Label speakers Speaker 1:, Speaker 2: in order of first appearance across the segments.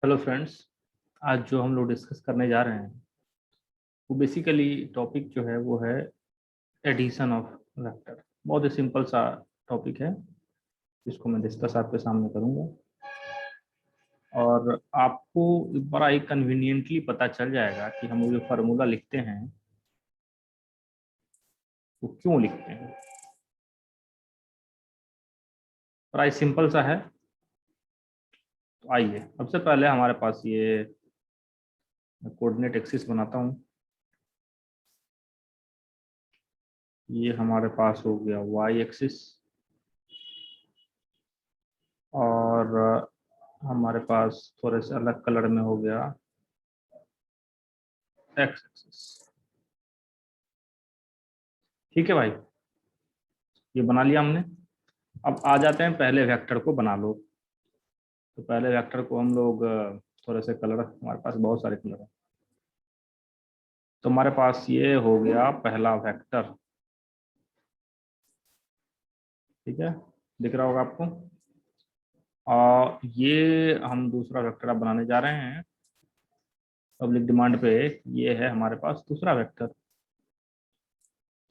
Speaker 1: Hello friends, आज जो हम लोग डिस्कस करने जा रहे हैं वो बेसिकली टॉपिक जो है वो है एडिशन ऑफ वेक्टर। बहुत ही सिंपल सा टॉपिक है जिसको मैं डिस्कस आपके सामने करूंगा और आपको बड़ा ही कन्वीनियंटली पता चल जाएगा कि हम जो फार्मूला लिखते हैं वो क्यों लिखते हैं। बड़ा ही सिंपल सा है। तो आइए, सबसे पहले हमारे पास ये कोऑर्डिनेट एक्सिस बनाता हूँ। ये हमारे पास हो गया वाई एक्सिस और हमारे पास थोड़े से अलग कलर में हो गया एक्स एक्सिस। ठीक है भाई, ये बना लिया हमने। अब आ जाते हैं पहले वेक्टर को बना लो। तो पहले वेक्टर को हम लोग थोड़े से कलर, हमारे पास बहुत सारे कलर हैं। तो हमारे पास ये हो गया पहला वेक्टर। ठीक है, दिख रहा होगा आपको। और ये हम दूसरा वेक्टर अब बनाने जा रहे हैं पब्लिक डिमांड पे। ये है हमारे पास दूसरा वेक्टर।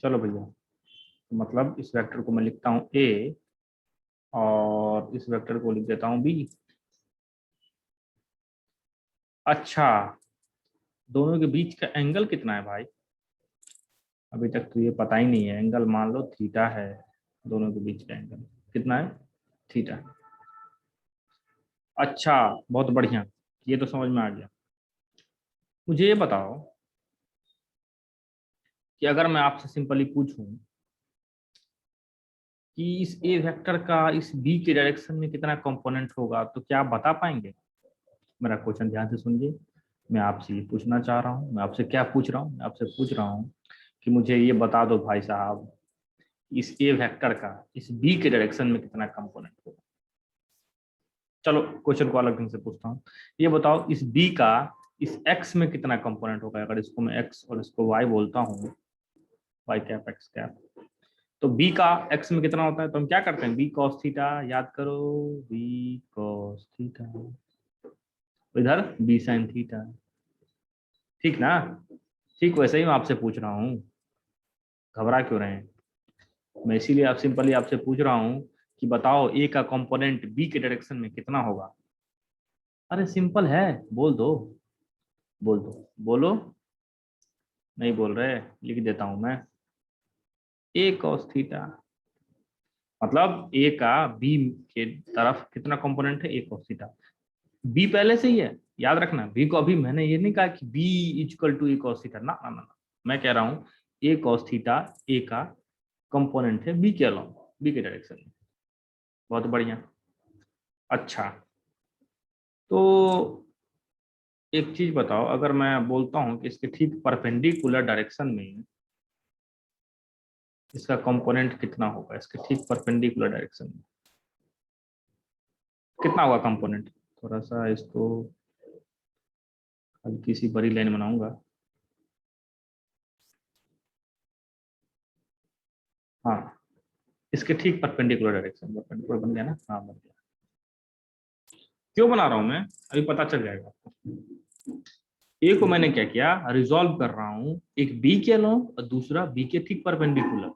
Speaker 1: चलो भैया, तो मतलब इस वेक्टर को मैं लिखता हूँ ए और इस वेक्टर को लिख देता हूँ बी। अच्छा, दोनों के बीच का एंगल कितना है भाई? अभी तक तो ये पता ही नहीं है। एंगल मान लो थीटा है, दोनों के बीच का एंगल कितना है? थीटा। अच्छा, बहुत बढ़िया, ये तो समझ में आ गया। मुझे ये बताओ कि अगर मैं आपसे सिंपली पूछूं कि इस ए वेक्टर का इस बी के डायरेक्शन में कितना कंपोनेंट होगा, तो क्या आप बता पाएंगे? मेरा क्वेश्चन ध्यान से सुनिए। मैं आपसे ये पूछना चाह रहा हूँ, मैं आपसे क्या पूछ रहा हूँ, मैं आपसे पूछ रहा हूँ कि मुझे ये बता दो भाई साहब, इस ए वेक्टर का इस बी के डायरेक्शन में कितना कंपोनेंट होगा। चलो क्वेश्चन को अलग ढंग से पूछता हूँ। ये बताओ इस बी का इस एक्स में कितना कंपोनेंट होगा। अगर इसको मैं एक्स और इसको वाई बोलता हूँ, वाई कैप एक्स कैप, तो बी का एक्स में कितना होता है? तो हम क्या करते हैं, बी कॉस थीटा, याद करो, बी कॉस थीटा, इधर बी साइन थीटा। ठीक ना? ठीक वैसे ही मैं आपसे पूछ रहा हूँ, घबरा क्यों रहे हैं? मैं इसीलिए आप सिंपली आपसे पूछ रहा हूँ कि बताओ ए का कंपोनेंट बी के डायरेक्शन में कितना होगा। अरे सिंपल है, बोल दो, बोल दो, बोलो। नहीं बोल रहे, लिख देता हूं मैं, ए कॉस थीटा। मतलब ए का बी के तरफ कितना कंपोनेंट है? ए कॉस थीटा। बी पहले से ही है, याद रखना। बी को अभी मैंने ये नहीं कहा कि B equal to A cos theta, ना ना ना ना। मैं कह रहा हूँ ए कॉस थीटा ए का कंपोनेंट है बी के अलावा, बी के डायरेक्शन में। बहुत बढ़िया। अच्छा, तो एक चीज बताओ, अगर मैं बोलता हूँ कि इसके ठीक परपेंडिकुलर डायरेक्शन में इसका कंपोनेंट कितना होगा, इसके ठीक परपेंडिकुलर डायरेक्शन में कितना होगा कंपोनेंट? थोड़ा सा इसको हल्की सी बड़ी लाइन बनाऊंगा। हाँ, इसके ठीक परपेंडिकुलर डायरेक्शन, परपेंडिकुलर बन गया ना? हाँ बन गया। क्यों बना रहा हूं मैं, अभी पता चल जाएगा आपको। ए को मैंने क्या किया, रिजॉल्व कर रहा हूँ एक बी के अलोंग और दूसरा बी के ठीक परपेंडिकुलर।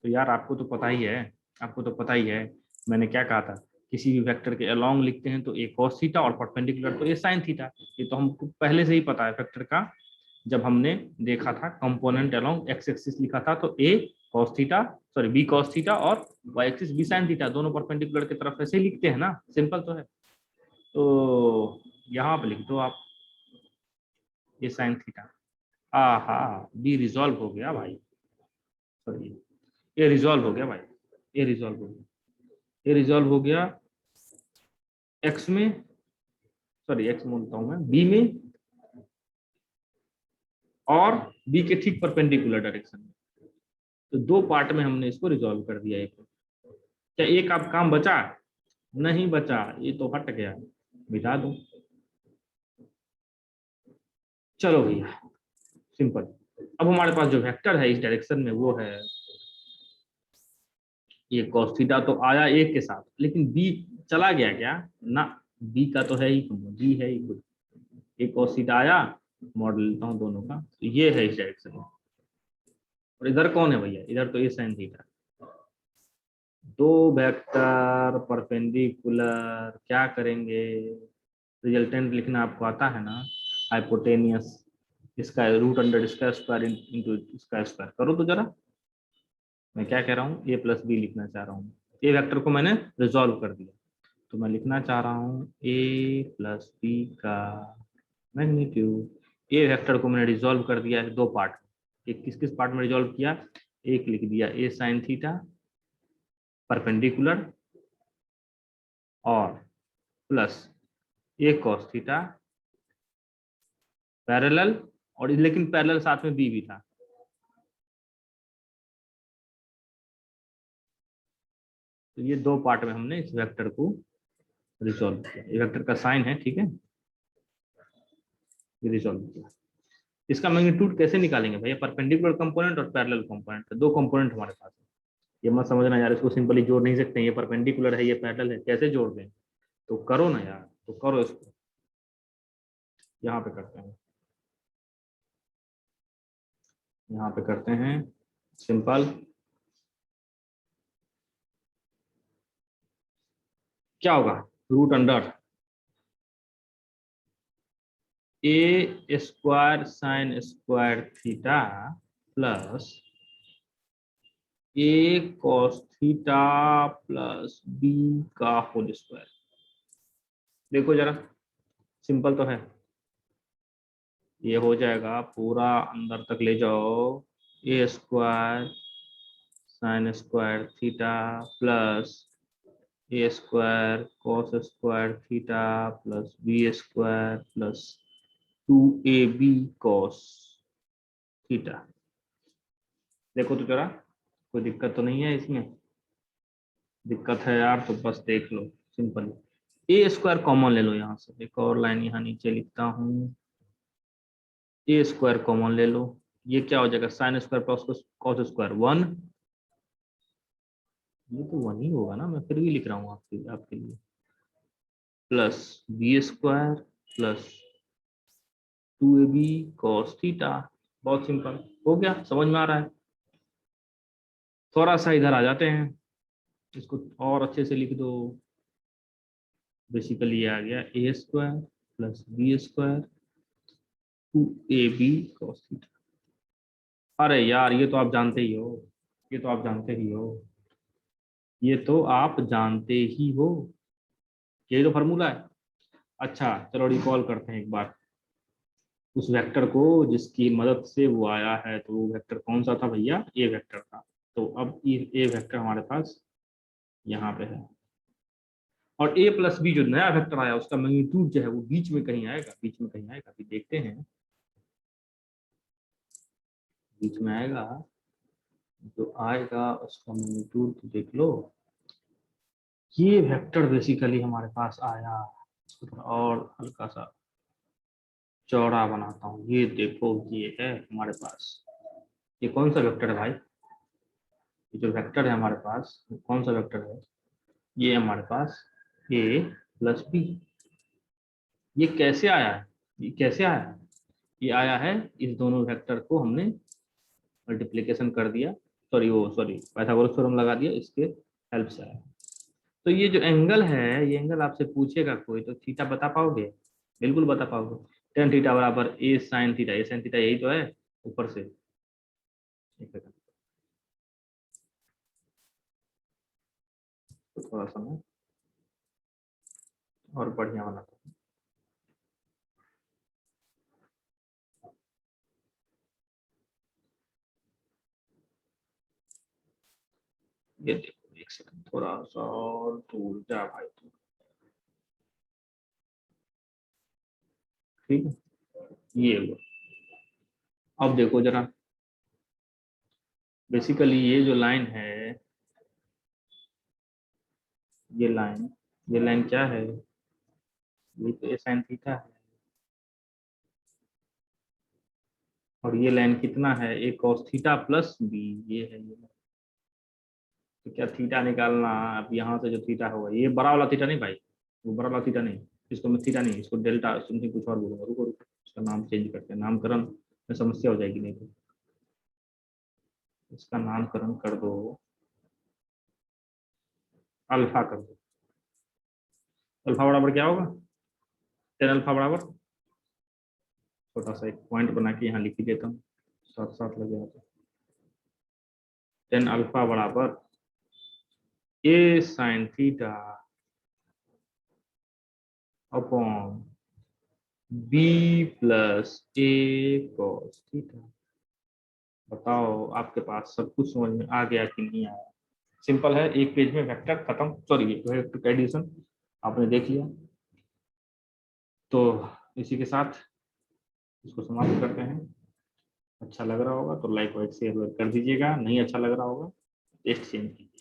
Speaker 1: तो यार आपको तो पता ही है, आपको तो पता ही है मैंने क्या कहा था। किसी भी वेक्टर के अलोंग लिखते हैं तो ए कॉस थीटा और परपेंडिकुलर तो ए साइन थीटा। ये तो हमको पहले से ही पता है वेक्टर का। जब हमने देखा था कंपोनेंट अलोंग एक्स एक्सिस लिखा था तो A cos theta, sorry B cos theta, और Y axis B sine theta, दोनों परपेंडिकुलर की तरफ ऐसे ही लिखते हैं ना, सिंपल तो है। तो यहाँ पे लिख दो आप ए साइन थीटा। हा, बी रिजॉल्व हो गया भाई, सॉरी ए रिजॉल्व हो गया भाई, ए रिजॉल्व हो गया, ए रिजॉल्व हो गया एक्स में, सॉरी एक्स बोलता हूँ मैं, बी में और बी के ठीक परपेंडिकुलर डायरेक्शन में। तो दो पार्ट में हमने इसको रिजॉल्व कर दिया। एक क्या एक आप काम बचा? नहीं बचा, ये तो हट गया, मिटा दो। चलो भैया, सिंपल। अब हमारे पास जो वेक्टर है इस डायरेक्शन में वो है ये cos थीटा। तो आया ए के साथ, लेकिन बी चला गया क्या? ना, बी का तो है ही, जी है ही खुद। एक cos थीटा आया, मॉडल लेता हूँ दोनों का, तो ये है इस डायरेक्शन में। और इधर कौन है भैया, इधर तो ये sin थीटा। दो वेक्टर परपेंडिकुलर, क्या करेंगे, रिजल्टेंट लिखना आपको आता है ना, हाइपोटेनियस, इसका रूट अंडर इसका स्क्वायर इंटू इसका स्क्वायर करो तो जरा। मैं क्या कह रहा हूँ, ए प्लस बी लिखना चाह रहा हूँ। ए वेक्टर को मैंने रिजॉल्व कर दिया, तो मैं लिखना चाह रहा हूँ ए प्लस बी का मैग्नीट्यूड। ए वेक्टर को मैंने रिजॉल्व कर दिया है दो पार्ट में। एक किस किस पार्ट में रिजॉल्व किया, एक लिख दिया ए साइन थीटा परपेंडिकुलर, और plus A cos theta parallel, और लेकिन पैरेलल साथ में बी भी था। तो ये दो पार्ट में हमने इस वेक्टर को रिजॉल्व किया। ये वेक्टर का साइन है, ठीक है, ये रिजॉल्व किया। इसका मैग्नीट्यूड कैसे निकालेंगे भैया, परपेंडिकुलर कंपोनेंट और पैरेलल कंपोनेंट, दो कंपोनेंट हमारे पास है। ये मत समझना यार, इसको सिंपली जोड़ नहीं सकते, ये परपेंडिकुलर है ये पैरेलल है, कैसे जोड़ दें, तो करो ना यार, तो करो इसको, यहाँ पे करते हैं, यहाँ पे करते हैं सिंपल। क्या होगा, root under A square sine square theta plus A cos theta plus B का होल स्क्वायर। देखो जरा, सिंपल तो है, ये हो जाएगा पूरा अंदर तक ले जाओ, A square sine square theta plus A square cos square theta plus B square plus 2ab cos theta. देखो तो जरा, कोई दिक्कत तो नहीं है इसमें, दिक्कत है यार तो बस देख लो सिंपल। ए स्क्वायर कॉमन ले लो यहाँ से, एक और लाइन यहाँ नीचे लिखता हूँ, ए स्क्वायर कॉमन ले लो, ये क्या हो जाएगा, sine square plus cos square 1, ये तो 1 ही होगा ना, मैं फिर भी लिख रहा हूँ आपके लिए, plus B square plus 2ab cos theta. बहुत सिंपल हो गया, समझ में आ रहा है। थोड़ा सा इधर आ जाते हैं, इसको और अच्छे से लिख दो। बेसिकली ये आ गया A square plus B square 2ab cos theta. अरे यार ये तो आप जानते ही हो, ये तो आप जानते ही हो, ये तो आप जानते ही हो, यही तो फॉर्मूला है। अच्छा चलो रिकॉल करते हैं एक बार उस वेक्टर को जिसकी मदद से वो आया है, तो वो वेक्टर कौन सा था भैया, ए वेक्टर था। तो अब ए वेक्टर हमारे पास यहाँ पे है, और ए प्लस बी जो नया वेक्टर आया उसका मैग्नीट्यूड जो है वो बीच में कहीं आएगा, बीच में कहीं आएगा, अभी देखते हैं, बीच में आएगा, जो आएगा उसका मैग्नीट्यूड तो देख लो। ये वेक्टर बेसिकली हमारे पास आया, इसको थोड़ा और हल्का सा चौड़ा बनाता हूँ, ये देखो ये है हमारे पास। ये कौन सा वेक्टर है भाई, ये जो वेक्टर है हमारे पास वो कौन सा वेक्टर है, ये हमारे पास ए प्लस बी। ये कैसे आया है, ये कैसे आया है, ये आया है इस दोनों वेक्टर को हमने मल्टीप्लिकेशन कर दिया, सॉरी पाइथागोरस थ्योरम लगा दिया, इसके हेल्प से आया। तो ये जो एंगल है, ये एंगल आपसे पूछेगा कोई तो थीटा बता पाओगे, बिल्कुल बता पाओगे। टेन थीटा बराबर A sine theta, A sine theta यही तो है ऊपर से। एक सेकंड, तो थोड़ा सा मैं और बढ़िया बनाता हूँ। ये देखो एक सेकंड, थोड़ा सा और दूर जा भाई तू, ठीक है, ये हुआ। अब देखो जरा, बेसिकली ये जो लाइन है, ये लाइन, ये लाइन क्या है, ये तो ए साइन थीटा है, और ये लाइन कितना है, ए कॉस थीटा प्लस बी, ये है ये। तो क्या थीटा निकालना, अब यहाँ से जो थीटा होगा, ये बड़ा वाला थीटा नहीं भाई, वो बड़ा वाला थीटा नहीं, इसको मैं थीटा नहीं, इसको डेल्टा समथिंग कुछ और बोलूंगा। रुको रुको, इसका नाम चेंज करते हैं, नामकरण में समस्या हो जाएगी नहीं तो। इसका नामकरण कर दो, अल्फा कर दो। अल्फा बराबर क्या होगा, 10 अल्फा बराबर, छोटा सा एक पॉइंट बना के यहाँ लिख ही देता हूँ, साथ साथ लगे आता। 10 अल्फा बराबर A sine theta upon B plus A cos theta. बताओ आपके पास सब कुछ समझ में आ गया कि नहीं आया? सिंपल है, एक पेज में वेक्टर खत्म, सॉरी वेक्टर एडिशन आपने देख लिया। तो इसी के साथ इसको समाप्त करते हैं। अच्छा लग रहा होगा तो लाइक वाइक शेयर कर दीजिएगा, नहीं अच्छा लग रहा होगा टेस्ट चेंज कीजिए।